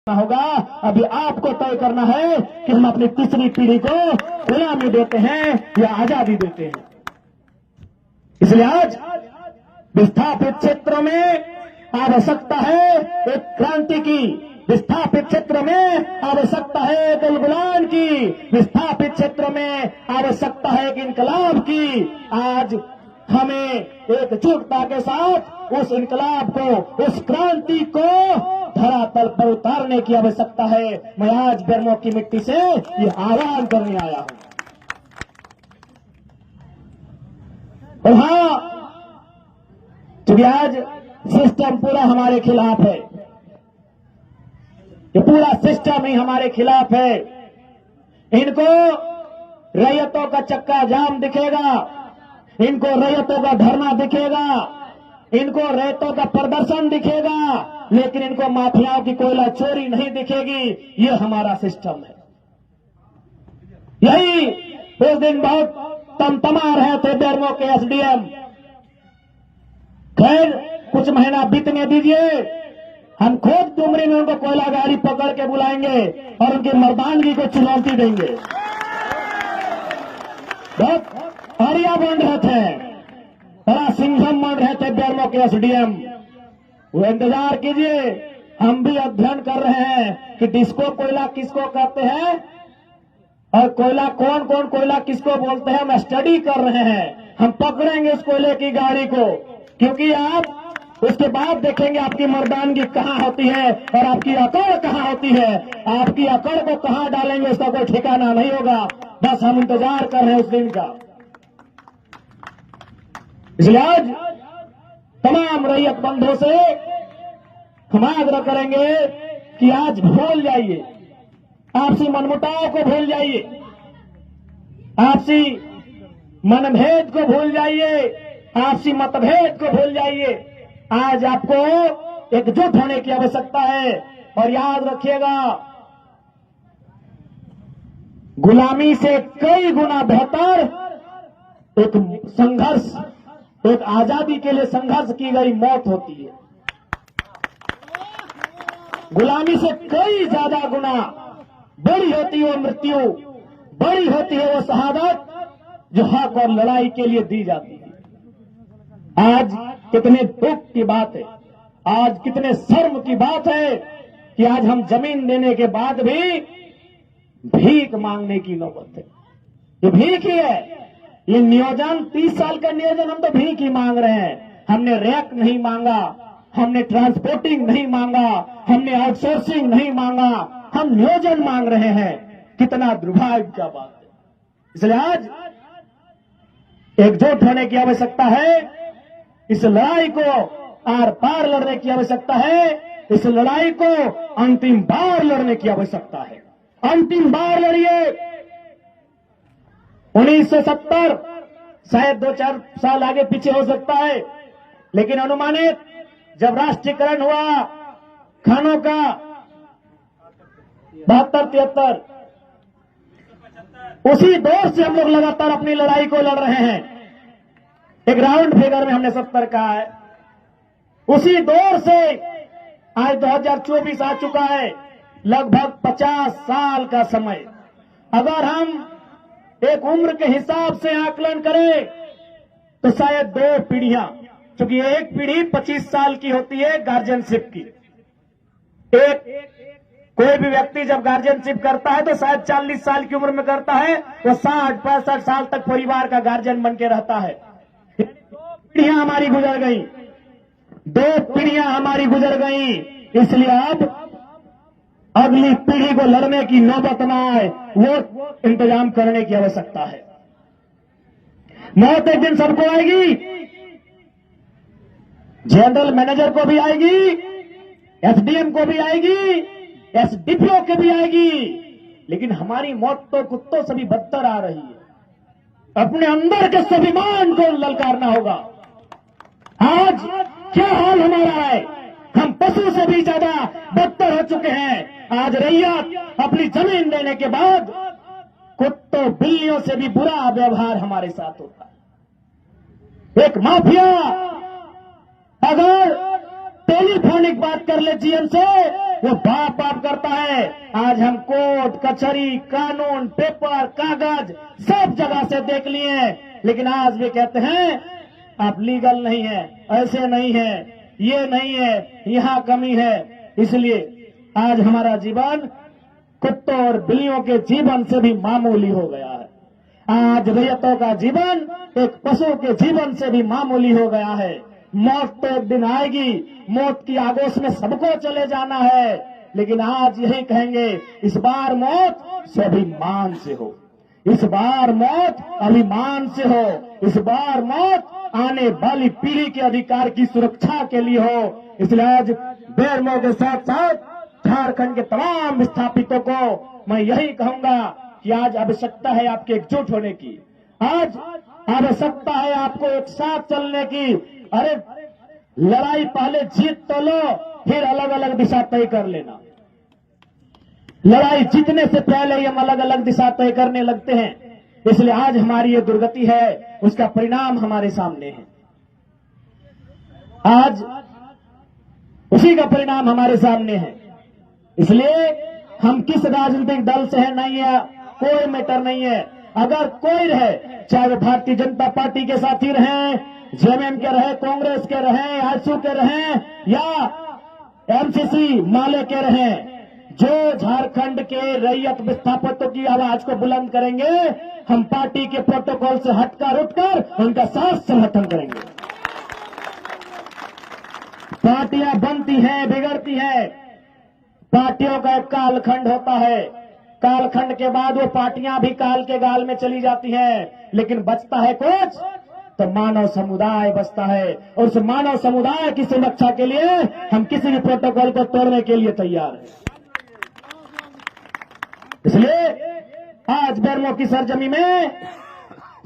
होगा। अभी आपको तय करना है कि हम अपनी तीसरी पीढ़ी को गुलामी देते हैं या आजादी देते हैं। इसलिए आज विस्थापित क्षेत्रों में आवश्यकता है एक क्रांति की, विस्थापित क्षेत्र में आवश्यकता है एक उलगुलान की, विस्थापित क्षेत्र में आवश्यकता है एक इनकलाब की। आज हमें एकजुटता के साथ उस इनकलाब को, उस क्रांति को धरातल पर उतारने की आवश्यकता है। मैं आज बेरमो की मिट्टी से ये आह्वान करने आया हूं। और हां, क्योंकि आज सिस्टम पूरा हमारे खिलाफ है, ये पूरा सिस्टम ही हमारे खिलाफ है। इनको रैयतों का चक्का जाम दिखेगा, इनको रैयतों का धरना दिखेगा, इनको रैयतों का प्रदर्शन दिखेगा, लेकिन इनको माफियाओं की कोयला चोरी नहीं दिखेगी। ये हमारा सिस्टम है। यही उस दिन बहुत तमतमा रहे थे बेरमो के एसडीएम। खैर कुछ महीना बीतने दीजिए, हम खुद डुमरी में उनको कोयला गाड़ी पकड़ के बुलाएंगे और उनकी मर्दानगी को चुनौती देंगे। बहुत आर्या बन रहे थे, बड़ा सिंघम बन रहे थे बेरमो के एसडीएम। वो इंतजार कीजिए, हम भी अध्ययन कर रहे हैं कि डिस्को कोयला किसको कहते हैं और कोयला कौन कौन कोयला किसको बोलते हैं। हम स्टडी कर रहे हैं, हम पकड़ेंगे उस कोयले की गाड़ी को, क्योंकि आप उसके बाद देखेंगे आपकी मर्दानगी कहां होती है और आपकी अकड़ कहां होती है। आपकी अकड़ को कहां डालेंगे उसका कोई ठिकाना नहीं होगा। बस हम इंतजार कर रहे हैं उस दिन का। इसलिए आज तमाम रैयत बंधुओं से हम आग्रह करेंगे कि आज भूल जाइए, आपसी मनमुटाव को भूल जाइए, आपसी मनभेद को भूल जाइए, आपसी मतभेद को भूल जाइए। आज आपको एकजुट होने की आवश्यकता है। और याद रखिएगा, गुलामी से कई गुना बेहतर एक संघर्ष, एक आजादी के लिए संघर्ष की गई मौत होती है। गुलामी से कई ज्यादा गुना बड़ी होती है वो मृत्यु, बड़ी होती है वो शहादत जो हक और लड़ाई के लिए दी जाती है। आज कितने दुख की बात है, आज कितने शर्म की बात है कि आज हम जमीन देने के बाद भी भीख मांगने की नौबत है। ये भीख ही है। ये नियोजन 30 साल का नियोजन हम तो भीख ही मांग रहे हैं। हमने रैक नहीं मांगा, हमने ट्रांसपोर्टिंग नहीं मांगा, हमने आउटसोर्सिंग नहीं मांगा, हम नियोजन मांग रहे हैं। कितना दुर्भाग्य का बात है। इसलिए आज एकजुट होने की आवश्यकता है। इस लड़ाई को आर पार लड़ने की आवश्यकता है। इस लड़ाई को अंतिम बार लड़ने की आवश्यकता है। अंतिम बार लड़िए। 1970 शायद 2-4 साल आगे पीछे हो सकता है, लेकिन अनुमानित जब राष्ट्रीयकरण हुआ खानों का 72-73, उसी दौर से हम लोग लगातार अपनी लड़ाई को लड़ रहे हैं। एक राउंड फिगर में हमने 70 कहा है। उसी दौर से आज 2024 आ चुका है, लगभग 50 साल का समय। अगर हम एक उम्र के हिसाब से आकलन करें तो शायद 2 पीढ़ियां, क्योंकि एक पीढ़ी 25 साल की होती है गार्जियनशिप की। एक कोई भी व्यक्ति जब गार्जियनशिप करता है तो शायद 40 साल की उम्र में करता है, वो 60-65 साल तक परिवार का गार्जियन बन के रहता है। 2 पीढ़ियां हमारी गुजर गई, 2 पीढ़ियां हमारी गुजर गई। इसलिए अब अगली पीढ़ी को लड़ने की नौबत न आए, वो इंतजाम करने की आवश्यकता है। मौत एक दिन सबको आएगी, जनरल मैनेजर को भी आएगी, एसडीएम को भी आएगी, एसडीपीओ को भी आएगी, लेकिन हमारी मौत तो कुत्तों से भी बदतर आ रही है। अपने अंदर के स्वाभिमान को ललकारना होगा। आज क्या हाल हमारा है, हम पशु से भी ज्यादा बदतर हो चुके हैं। आज रैयत अपनी जमीन देने के बाद कुत्तों बिल्लियों से भी बुरा व्यवहार हमारे साथ होता है। एक माफिया अगर टेलीफोनिक बात कर ले जीएम से वो बाप बाप करता है। आज हम कोर्ट कचहरी कानून पेपर कागज सब जगह से देख लिए हैं, लेकिन आज भी कहते हैं आप लीगल नहीं है, ऐसे नहीं है, ये नहीं है, यहां कमी है। इसलिए आज हमारा जीवन कुत्तों और बिल्लियों के जीवन से भी मामूली हो गया है। आज रैयतों का जीवन एक पशु के जीवन से भी मामूली हो गया है। मौत तो एक दिन आएगी, मौत की आगोश में सबको चले जाना है, लेकिन आज यही कहेंगे इस बार मौत स्वाभिमान से हो, इस बार मौत अभिमान से हो, इस बार मौत आने वाली पीढ़ी के अधिकार की सुरक्षा के लिए हो। इसलिए आज बेरमो के साथ साथ झारखंड के तमाम विस्थापितों को मैं यही कहूंगा कि आज आवश्यकता है आपके एकजुट होने की, आज आवश्यकता है आपको एक साथ चलने की। अरे लड़ाई पहले जीत तो लो, फिर अलग अलग दिशा तय कर लेना। लड़ाई जीतने से पहले ही हम अलग अलग दिशा तय करने लगते हैं। इसलिए आज हमारी ये दुर्गति है, उसका परिणाम हमारे सामने है। आज उसी का परिणाम हमारे सामने है। इसलिए हम किस राजनीतिक दल से है नहीं है, कोई मैटर नहीं है। अगर कोई रहे, चाहे वो भारतीय जनता पार्टी के साथी रहे, जेएमएम के रहे, कांग्रेस के रहे, आजसू के रहे या एमसीसी माले के रहे, जो झारखंड के रैयत विस्थापितों की आवाज को बुलंद करेंगे, हम पार्टी के प्रोटोकॉल से हटकर उठकर उनका साथ समर्थन करेंगे। पार्टियां बनती हैं, बिगड़ती हैं, पार्टियों का एक कालखंड होता है। कालखंड के बाद वो पार्टियां भी काल के गाल में चली जाती हैं, लेकिन बचता है कुछ तो मानव समुदाय बचता है, और उस मानव समुदाय की सुरक्षा के लिए हम किसी भी प्रोटोकॉल को तोड़ने के लिए तैयार हैं। इसलिए आज बेरमो की सरजमी में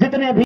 जितने भी